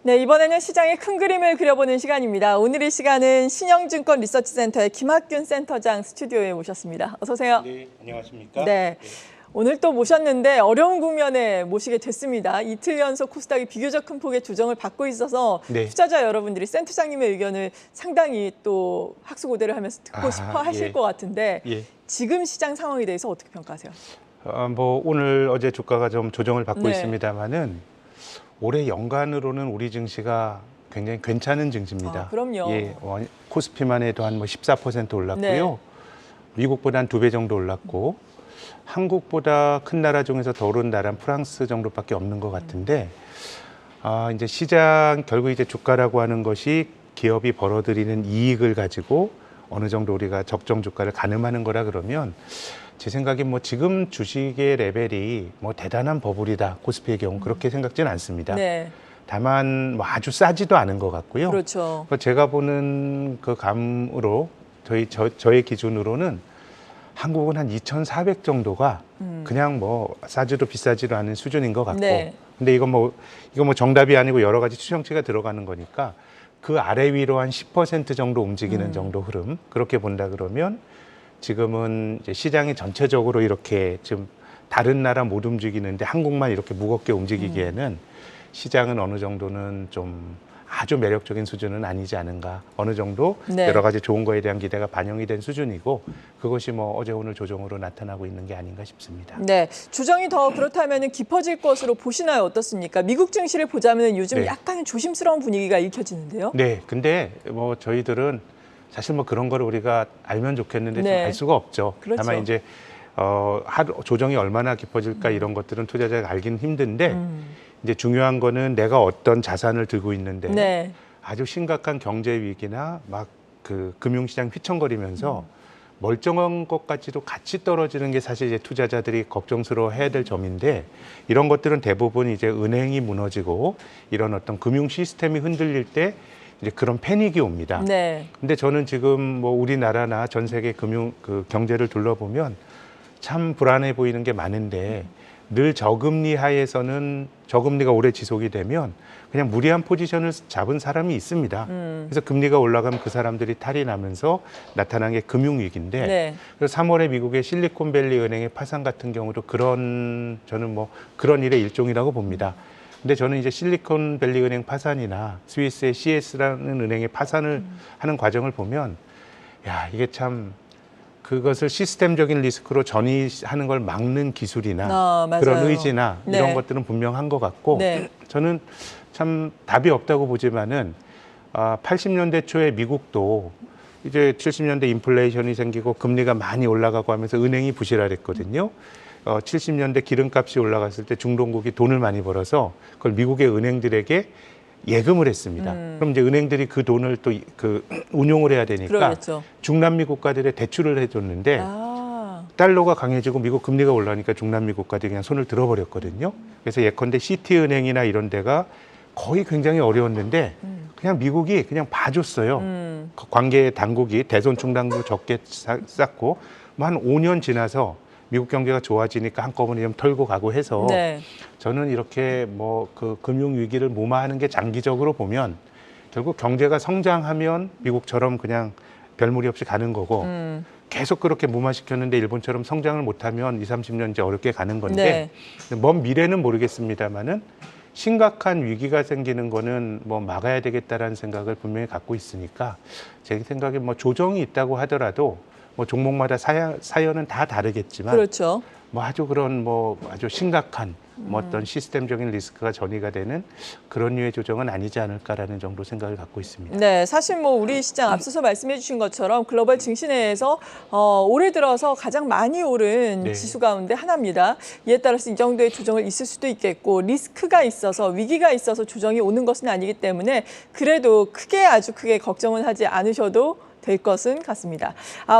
네, 이번에는 시장의 큰 그림을 그려보는 시간입니다. 오늘 이 시간은 신영증권 리서치센터의 김학균 센터장 스튜디오에 모셨습니다. 어서 오세요. 네, 안녕하십니까? 네. 오늘 또 모셨는데 어려운 국면에 모시게 됐습니다. 이틀 연속 코스닥이 비교적 큰 폭의 조정을 받고 있어서 네. 투자자 여러분들이 센터장님의 의견을 상당히 또 학수고대를 하면서 듣고 싶어 하실 예. 것 같은데 예. 지금 시장 상황에 대해서 어떻게 평가하세요? 오늘 어제 주가가 좀 조정을 받고 네. 있습니다만은 올해 연간으로는 우리 증시가 굉장히 괜찮은 증시입니다. 아, 그럼요. 예, 코스피만 해도 한 14% 올랐고요. 네. 미국보다 한 2배 정도 올랐고 한국보다 큰 나라 중에서 더 오른 나라는 프랑스 정도밖에 없는 것 같은데 이제 시장 결국 이제 주가라고 하는 것이 기업이 벌어들이는 이익을 가지고 어느 정도 우리가 적정 주가를 가늠하는 거라 그러면 제 생각에 뭐 지금 주식의 레벨이 뭐 대단한 버블이다 코스피의 경우 그렇게 생각지는 않습니다. 네. 다만 뭐 아주 싸지도 않은 것 같고요. 그렇죠. 제가 보는 그 감으로 저의 기준으로는 한국은 한 2,400 정도가 그냥 뭐 싸지도 비싸지도 않은 수준인 것 같고. 네. 근데 이거 뭐 정답이 아니고 여러 가지 추정치가 들어가는 거니까 그 아래 위로 한 10% 정도 움직이는 정도 흐름 그렇게 본다 그러면 지금은 이제 시장이 전체적으로 이렇게 지금 다른 나라 못 움직이는데 한국만 이렇게 무겁게 움직이기에는 시장은 어느 정도는 좀 아주 매력적인 수준은 아니지 않은가. 어느 정도 네. 여러 가지 좋은 거에 대한 기대가 반영이 된 수준이고 그것이 뭐 어제 오늘 조정으로 나타나고 있는 게 아닌가 싶습니다. 네, 조정이 더 그렇다면 깊어질 것으로 보시나요? 어떻습니까? 미국 증시를 보자면 요즘 네. 약간 조심스러운 분위기가 읽혀지는데요. 네, 근데 뭐 저희들은 사실 뭐 그런 거를 우리가 알면 좋겠는데 네. 좀 알 수가 없죠. 그렇죠. 다만 이제 조정이 얼마나 깊어질까 이런 것들은 투자자가 알기는 힘든데 이제 중요한 거는 내가 어떤 자산을 들고 있는데 네. 아주 심각한 경제 위기나 막 그 금융시장 휘청거리면서 멀쩡한 것 같지도 같이 떨어지는 게 사실 이제 투자자들이 걱정스러워 해야 될 점인데 이런 것들은 대부분 이제 은행이 무너지고 이런 어떤 금융 시스템이 흔들릴 때 이제 그런 패닉이 옵니다. 네. 근데 저는 지금 뭐 우리나라나 전 세계 경제를 둘러보면 참 불안해 보이는 게 많은데 늘 저금리 하에서는 저금리가 오래 지속이 되면 그냥 무리한 포지션을 잡은 사람이 있습니다. 그래서 금리가 올라가면 그 사람들이 탈이 나면서 나타난 게 금융위기인데 네. 그래서 3월에 미국의 실리콘밸리 은행의 파산 같은 경우도 저는 뭐 그런 일의 일종이라고 봅니다. 근데 저는 이제 실리콘밸리 은행 파산이나 스위스의 CS라는 은행의 파산을 하는 과정을 보면 야, 이게 참 그것을 시스템적인 리스크로 전이하는 걸 막는 기술이나 맞아요. 그런 의지나 네. 이런 것들은 분명한 것 같고 네. 저는 참 답이 없다고 보지만은 80년대 초에 미국도 이제 70년대 인플레이션이 생기고 금리가 많이 올라가고 하면서 은행이 부실화됐거든요. 70년대 기름값이 올라갔을 때 중동국이 돈을 많이 벌어서 그걸 미국의 은행들에게 예금을 했습니다. 그럼 이제 은행들이 그 돈을 또 운용을 해야 되니까 그러겠죠. 중남미 국가들의 대출을 해줬는데 달러가 강해지고 미국 금리가 올라가니까 중남미 국가들이 그냥 손을 들어버렸거든요. 그래서 예컨대 시티은행이나 이런 데가 거의 굉장히 어려웠는데 그냥 미국이 그냥 봐줬어요. 관계 당국이 대손 충당도 적게 쌓고 뭐 한 5년 지나서 미국 경제가 좋아지니까 한꺼번에 좀 털고 가고 해서 네. 저는 이렇게 뭐 그 금융 위기를 무마하는 게 장기적으로 보면 결국 경제가 성장하면 미국처럼 그냥 별무리 없이 가는 거고 계속 그렇게 무마시켰는데 일본처럼 성장을 못하면 20, 30년 이제 어렵게 가는 건데 먼 미래는 모르겠습니다만은 심각한 위기가 생기는 거는 뭐 막아야 되겠다라는 생각을 분명히 갖고 있으니까 제 생각에 뭐 조정이 있다고 하더라도 뭐 종목마다 사연은 다 다르겠지만 그렇죠. 뭐 아주 심각한 뭐 어떤 시스템적인 리스크가 전이가 되는 그런 류의 조정은 아니지 않을까라는 정도 생각을 갖고 있습니다. 네, 사실 뭐 우리 시장 앞서서 말씀해 주신 것처럼 글로벌 증시 내에서 올해 들어서 가장 많이 오른 네. 지수 가운데 하나입니다. 이에 따라서 이 정도의 조정을 있을 수도 있겠고 리스크가 있어서 위기가 있어서 조정이 오는 것은 아니기 때문에 그래도 아주 크게 걱정은 하지 않으셔도 될 것은 같습니다.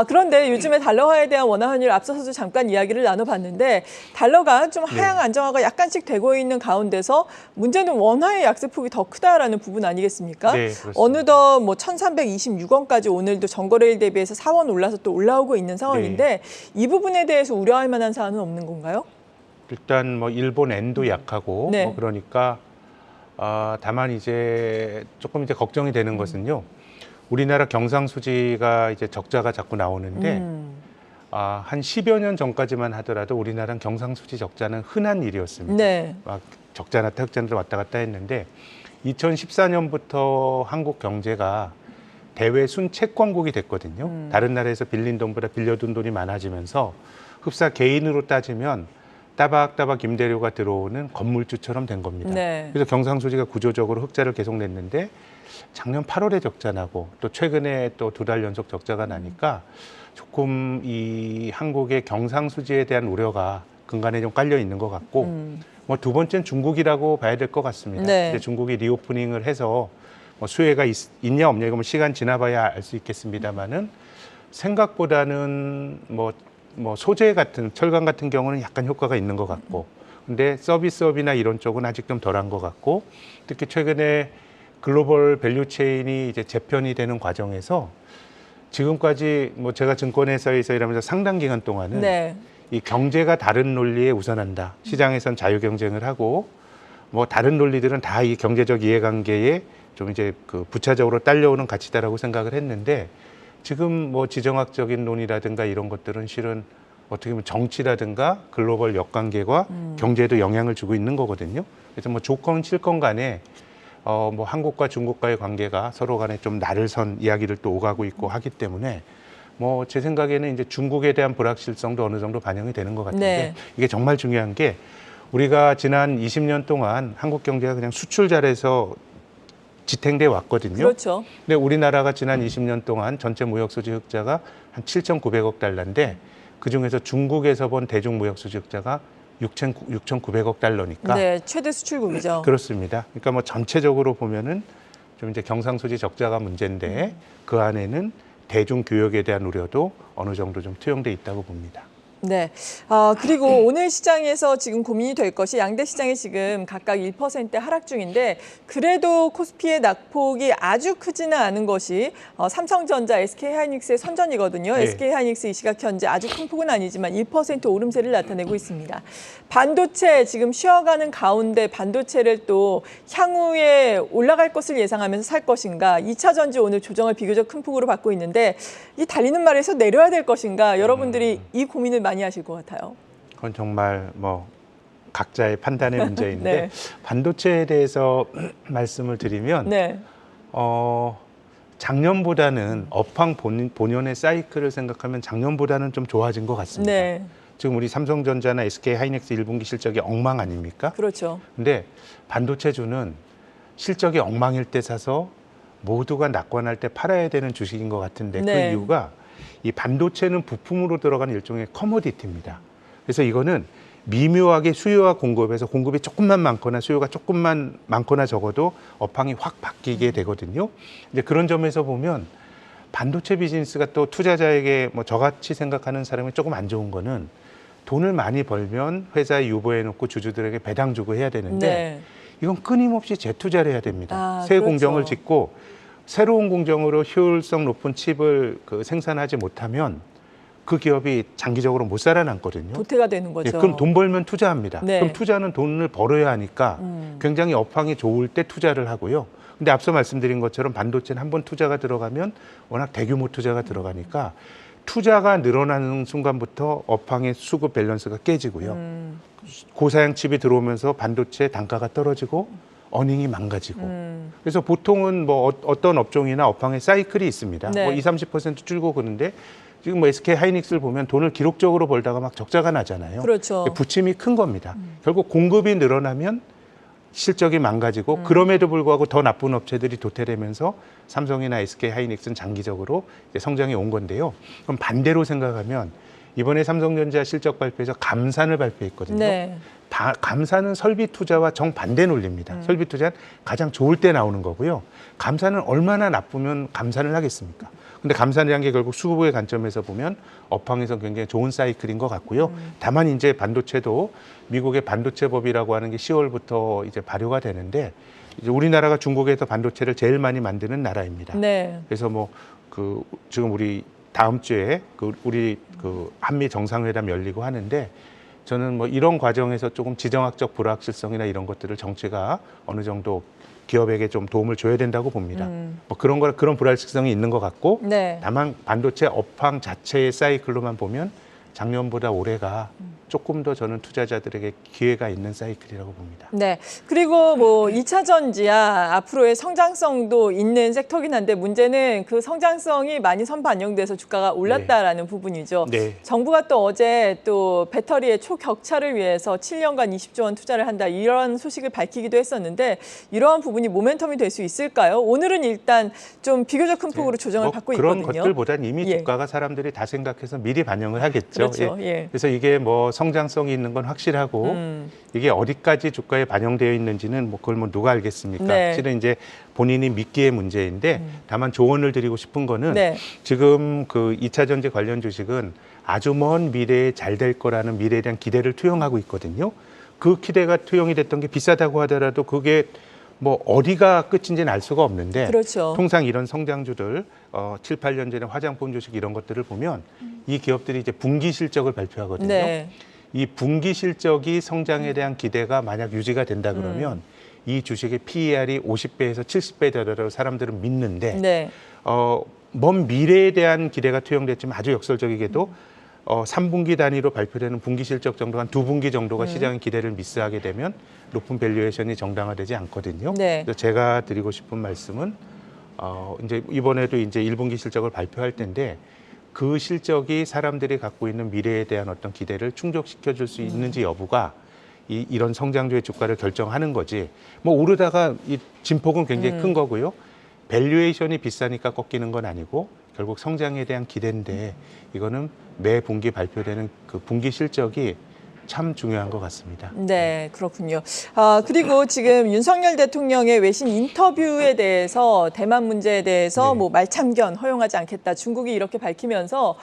그런데 요즘에 달러화에 대한 원화 환율 앞서서도 잠깐 이야기를 나눠봤는데 달러가 좀 하향 안정화가 약간씩 되고 있는 가운데서 문제는 원화의 약세폭이 더 크다라는 부분 아니겠습니까? 네, 그렇습니다. 어느덧 뭐 1,326원까지 오늘도 전거래일 대비해서 4원 올라서 또 올라오고 있는 상황인데 이 부분에 대해서 우려할 만한 사안은 없는 건가요? 일단 뭐 일본 엔도 약하고 네. 뭐 그러니까 다만 이제 조금 이제 걱정이 되는 것은요. 우리나라 경상수지가 이제 적자가 자꾸 나오는데 한 10여 년 전까지만 하더라도 우리나라는 경상수지 적자는 흔한 일이었습니다. 네. 막 적자나 흑자나 왔다 갔다 했는데 2014년부터 한국 경제가 대외 순채권국이 됐거든요. 다른 나라에서 빌린 돈보다 빌려둔 돈이 많아지면서 흡사 개인으로 따지면 따박따박 임대료가 들어오는 건물주처럼 된 겁니다. 네. 그래서 경상수지가 구조적으로 흑자를 계속 냈는데 작년 8월에 적자 나고 또 최근에 또 2달 연속 적자가 나니까 조금 이 한국의 경상수지에 대한 우려가 근간에 좀 깔려 있는 것 같고 뭐 두 번째는 중국이라고 봐야 될 것 같습니다. 네. 근데 중국이 리오프닝을 해서 뭐 수혜가 있냐 없냐 이건 뭐 시간 지나봐야 알 수 있겠습니다만은 생각보다는 뭐 소재 같은 철강 같은 경우는 약간 효과가 있는 것 같고 근데 서비스업이나 이런 쪽은 아직 좀 덜한 것 같고 특히 최근에 글로벌 밸류 체인이 이제 재편이 되는 과정에서 지금까지 뭐 제가 증권회사에서 일하면서 상당 기간 동안은 네. 이 경제가 다른 논리에 우선한다. 시장에선 자유 경쟁을 하고 뭐 다른 논리들은 다 이 경제적 이해관계에 좀 이제 그 부차적으로 딸려오는 가치다라고 생각을 했는데 지금 뭐 지정학적인 논이라든가 이런 것들은 실은 어떻게 보면 정치라든가 글로벌 역관계와 경제에도 영향을 주고 있는 거거든요. 그래서 뭐 좋건 싫건 간에 뭐 한국과 중국과의 관계가 서로 간에 좀 날을 선 이야기를 또 오가고 있고 하기 때문에 뭐 제 생각에는 이제 중국에 대한 불확실성도 어느 정도 반영이 되는 것 같은데 네. 이게 정말 중요한 게 우리가 지난 20년 동안 한국 경제가 그냥 수출 잘해서 지탱돼 왔거든요. 그렇죠. 근데 우리나라가 지난 20년 동안 전체 무역수지 흑자가 한 7,900억 달러인데 그중에서 중국에서 본 대중무역수지 흑자가 6,900억 달러니까 네, 최대 수출국이죠. 그렇습니다. 그러니까 뭐 전체적으로 보면은 좀 이제 경상수지 적자가 문제인데 그 안에는 대중교역에 대한 우려도 어느 정도 좀 투영돼 있다고 봅니다. 네. 그리고 오늘 시장에서 지금 고민이 될 것이 양대 시장이 지금 각각 1% 하락 중인데 그래도 코스피의 낙폭이 아주 크지는 않은 것이 삼성전자, SK하이닉스의 선전이거든요. 네. SK하이닉스 이 시각 현재 아주 큰 폭은 아니지만 1% 오름세를 나타내고 있습니다. 반도체 지금 쉬어가는 가운데 반도체를 또 향후에 올라갈 것을 예상하면서 살 것인가 2차 전지 오늘 조정을 비교적 큰 폭으로 받고 있는데 이 달리는 말에서 내려야 될 것인가 여러분들이 이 고민을 많이 하실 것 같아요. 그건 정말 뭐 각자의 판단의 문제인데 네. 반도체에 대해서 말씀을 드리면 네. 작년보다는 업황 본연의 사이클을 생각하면 작년보다는 좀 좋아진 것 같습니다. 네. 지금 우리 삼성전자나 SK하이닉스 1분기 실적이 엉망 아닙니까? 그렇죠. 근데 반도체주는 실적이 엉망일 때 사서 모두가 낙관할 때 팔아야 되는 주식인 것 같은데 네. 그 이유가 이 반도체는 부품으로 들어가는 일종의 커머디티입니다. 그래서 이거는 미묘하게 수요와 공급에서 공급이 조금만 많거나 수요가 조금만 많거나 적어도 업황이 확 바뀌게 되거든요. 이제 그런 점에서 보면 반도체 비즈니스가 또 투자자에게 뭐 저같이 생각하는 사람이 조금 안 좋은 거는 돈을 많이 벌면 회사에 유보해 놓고 주주들에게 배당 주고 해야 되는데 네. 이건 끊임없이 재투자를 해야 됩니다. 새 그렇죠. 공정을 짓고 새로운 공정으로 효율성 높은 칩을 생산하지 못하면 그 기업이 장기적으로 못 살아남거든요. 도태가 되는 거죠. 그럼 돈 벌면 투자합니다. 네. 그럼 투자는 돈을 벌어야 하니까 굉장히 업황이 좋을 때 투자를 하고요. 근데 앞서 말씀드린 것처럼 반도체는 한번 투자가 들어가면 워낙 대규모 투자가 들어가니까 투자가 늘어나는 순간부터 업황의 수급 밸런스가 깨지고요. 고사양 칩이 들어오면서 반도체 단가가 떨어지고 어닝이 망가지고. 그래서 보통은 뭐 어떤 업종이나 업황의 사이클이 있습니다. 네. 뭐 20-30% 줄고 그러는데 지금 뭐 SK 하이닉스를 보면 돈을 기록적으로 벌다가 막 적자가 나잖아요. 그렇죠. 부침이 큰 겁니다. 결국 공급이 늘어나면 실적이 망가지고 그럼에도 불구하고 더 나쁜 업체들이 도태되면서 삼성이나 SK 하이닉스는 장기적으로 이제 성장이 온 건데요. 그럼 반대로 생각하면 이번에 삼성전자 실적 발표에서 감산을 발표했거든요. 네. 감산은 설비 투자와 정반대 논리입니다. 설비 투자는 가장 좋을 때 나오는 거고요. 감산은 얼마나 나쁘면 감산을 하겠습니까? 근데 감산이라는 게 결국 수급의 관점에서 보면 업황에서 굉장히 좋은 사이클인 것 같고요. 다만 이제 반도체도 미국의 반도체법이라고 하는 게 10월부터 이제 발효가 되는데 이제 우리나라가 중국에서 반도체를 제일 많이 만드는 나라입니다. 네. 그래서 뭐 지금 우리 다음 주에 우리 한미 정상회담 열리고 하는데 저는 뭐 이런 과정에서 조금 지정학적 불확실성이나 이런 것들을 정치가 어느 정도 기업에게 좀 도움을 줘야 된다고 봅니다. 뭐 그런 불확실성이 있는 것 같고 네. 다만 반도체 업황 자체의 사이클로만 보면 작년보다 올해가 조금 더 저는 투자자들에게 기회가 있는 사이클이라고 봅니다. 네. 그리고 뭐 2차 전지야 앞으로의 성장성도 있는 섹터긴 한데 문제는 그 성장성이 많이 선반영돼서 주가가 올랐다라는 부분이죠. 네. 정부가 또 어제 또 배터리의 초격차를 위해서 7년간 20조 원 투자를 한다 이런 소식을 밝히기도 했었는데 이러한 부분이 모멘텀이 될 수 있을까요? 오늘은 일단 좀 비교적 큰 폭으로 조정을 받고 그런 있거든요. 것들보다는 이미 예. 주가가 사람들이 다 생각해서 미리 반영을 하겠죠. 그렇죠. 예. 그래서 이게 뭐 성장성이 있는 건 확실하고 이게 어디까지 주가에 반영되어 있는지는 뭐 그걸 뭐 누가 알겠습니까? 네. 실은 이제 본인이 믿기의 문제인데 다만 조언을 드리고 싶은 거는 네. 지금 그 2차 전지 관련 주식은 아주 먼 미래에 잘 될 거라는 미래에 대한 기대를 투영하고 있거든요. 그 기대가 투영이 됐던 게 비싸다고 하더라도 그게 뭐 어디가 끝인지는 알 수가 없는데 그렇죠. 통상 이런 성장주들 7, 8년 전에 화장품 주식 이런 것들을 보면 이 기업들이 이제 분기 실적을 발표하거든요. 네. 이 분기 실적이 성장에 대한 기대가 만약 유지가 된다 그러면 이 주식의 PER이 50배에서 70배 되더라도 사람들은 믿는데 네. 먼 미래에 대한 기대가 투영됐지만 아주 역설적이게도 3분기 단위로 발표되는 분기 실적 정도 한 2분기 정도가 시장의 기대를 미스하게 되면 높은 밸류에이션이 정당화되지 않거든요. 네. 그래서 제가 드리고 싶은 말씀은 이제 이번에도 이제 1분기 실적을 발표할 텐데 그 실적이 사람들이 갖고 있는 미래에 대한 어떤 기대를 충족시켜 줄 수 있는지 여부가 이런 성장주의 주가를 결정하는 거지. 뭐 오르다가 이 진폭은 굉장히 큰 거고요. 밸류에이션이 비싸니까 꺾이는 건 아니고 결국 성장에 대한 기대인데 이거는 매 분기 발표되는 그 분기 실적이 참 중요한 것 같습니다. 네, 그렇군요. 그리고 지금 윤석열 대통령의 외신 인터뷰에 대해서 대만 문제에 대해서 네. 뭐 말참견 허용하지 않겠다. 중국이 이렇게 밝히면서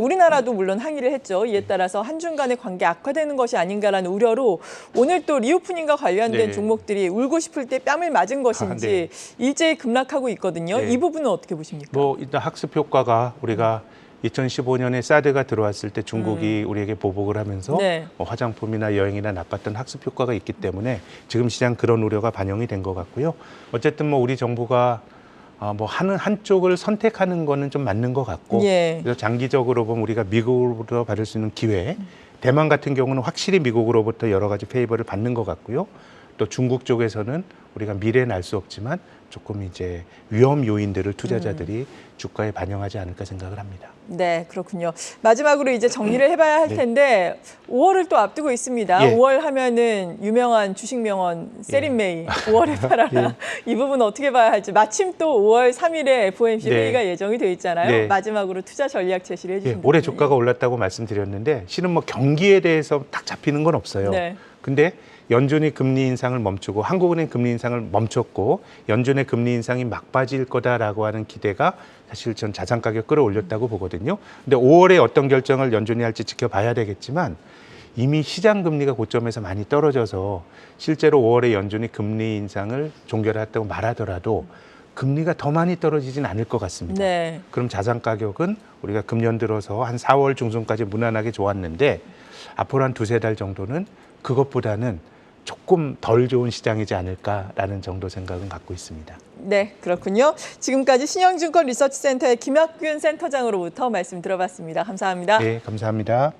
우리나라도 물론 항의를 했죠. 이에 따라서 한중 간의 관계 악화되는 것이 아닌가라는 우려로 오늘 또 리오프닝과 관련된 네. 종목들이 울고 싶을 때 뺨을 맞은 것인지 일제히 급락하고 있거든요. 네. 이 부분은 어떻게 보십니까? 뭐 일단 학습 효과가 우리가 2015년에 사드가 들어왔을 때 중국이 우리에게 보복을 하면서 네. 뭐 화장품이나 여행이나 나빴던 학습 효과가 있기 때문에 지금 시장 그런 우려가 반영이 된 것 같고요. 어쨌든 뭐 우리 정부가 뭐 하는 한쪽을 선택하는 거는 좀 맞는 것 같고 예. 그래서 장기적으로 보면 우리가 미국으로부터 받을 수 있는 기회, 대만 같은 경우는 확실히 미국으로부터 여러 가지 페이버를 받는 것 같고요. 또 중국 쪽에서는 우리가 미래는 알 수 없지만 조금 이제 위험 요인들을 투자자들이 주가에 반영하지 않을까 생각을 합니다. 네, 그렇군요. 마지막으로 이제 정리를 해봐야 할 텐데 5월을 또 앞두고 있습니다. 예. 5월 하면은 유명한 주식 명언 세린메이 5월에 팔아라. 이 부분 어떻게 봐야 할지. 마침 또 5월 3일에 FOMC 네. 회의가 예정이 돼 있잖아요. 네. 마지막으로 투자 전략 제시를 해주시면 예, 올해 주가가 올랐다고 말씀드렸는데 실은 뭐 경기에 대해서 딱 잡히는 건 없어요. 네. 근데 연준이 금리 인상을 멈추고 한국은행 금리 인상을 멈췄고 연준의 금리 인상이 막바지일 거다라고 하는 기대가 사실 전 자산 가격 끌어올렸다고 보거든요. 근데 5월에 어떤 결정을 연준이 할지 지켜봐야 되겠지만 이미 시장 금리가 고점에서 많이 떨어져서 실제로 5월에 연준이 금리 인상을 종결했다고 말하더라도 금리가 더 많이 떨어지진 않을 것 같습니다. 네. 그럼 자산 가격은 우리가 금년 들어서 한 4월 중순까지 무난하게 좋았는데 앞으로 한 2-3달 정도는 그것보다는 조금 덜 좋은 시장이지 않을까라는 정도 생각은 갖고 있습니다. 네, 그렇군요. 지금까지 신영증권 리서치센터의 김학균 센터장으로부터 말씀 들어봤습니다. 감사합니다. 네, 감사합니다.